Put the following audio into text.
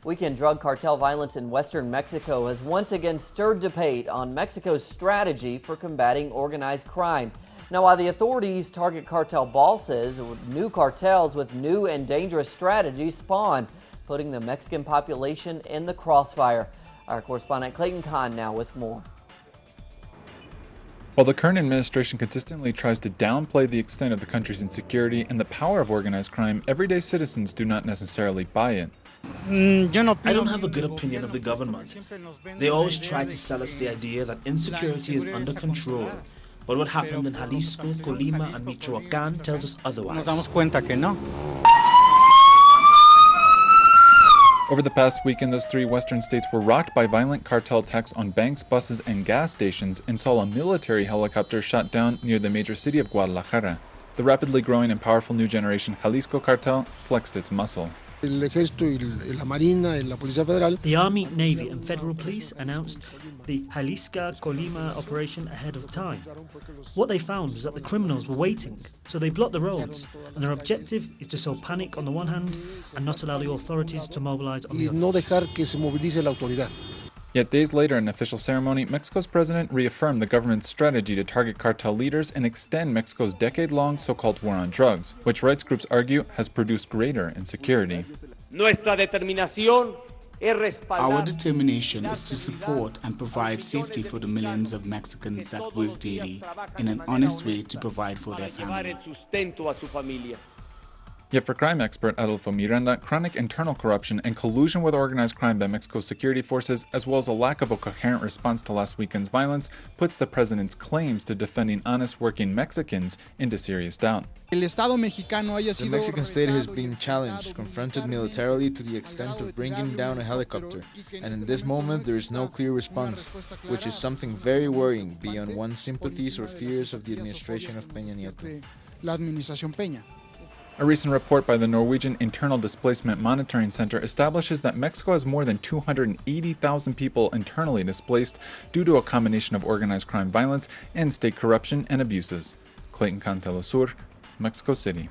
Weekend drug cartel violence in western Mexico has once again stirred debate on Mexico's strategy for combating organized crime. Now, while the authorities target cartel bosses, new cartels with new and dangerous strategies spawn, putting the Mexican population in the crossfire. Our correspondent Clayton Conn now with more. While the current administration consistently tries to downplay the extent of the country's insecurity and the power of organized crime, everyday citizens do not necessarily buy it. I don't have a good opinion of the government. They always try to sell us the idea that insecurity is under control. But what happened in Jalisco, Colima, and Michoacán tells us otherwise. Over the past weekend, those three western states were rocked by violent cartel attacks on banks, buses, and gas stations, and saw a military helicopter shot down near the major city of Guadalajara. The rapidly growing and powerful new Generation Jalisco Cartel flexed its muscle. The Army, Navy and Federal Police announced the Jalisco Colima operation ahead of time. What they found was that the criminals were waiting, so they blocked the roads, and their objective is to sow panic on the one hand and not allow the authorities to mobilize on the other. Yet days later, in an official ceremony, Mexico's president reaffirmed the government's strategy to target cartel leaders and extend Mexico's decade-long so-called war on drugs, which rights groups argue has produced greater insecurity. Our determination is to support and provide safety for the millions of Mexicans that work daily in an honest way to provide for their families. Yet for crime expert Adolfo Miranda, chronic internal corruption and collusion with organized crime by Mexico's security forces, as well as a lack of a coherent response to last weekend's violence, puts the president's claims to defending honest working Mexicans into serious doubt. The Mexican state has been challenged, confronted militarily to the extent of bringing down a helicopter, and in this moment there is no clear response, which is something very worrying beyond one's sympathies or fears of the administration of Peña Nieto. A recent report by the Norwegian Internal Displacement Monitoring Center establishes that Mexico has more than 280,000 people internally displaced due to a combination of organized crime violence and state corruption and abuses. Clayton Conn, teleSUR, Mexico City.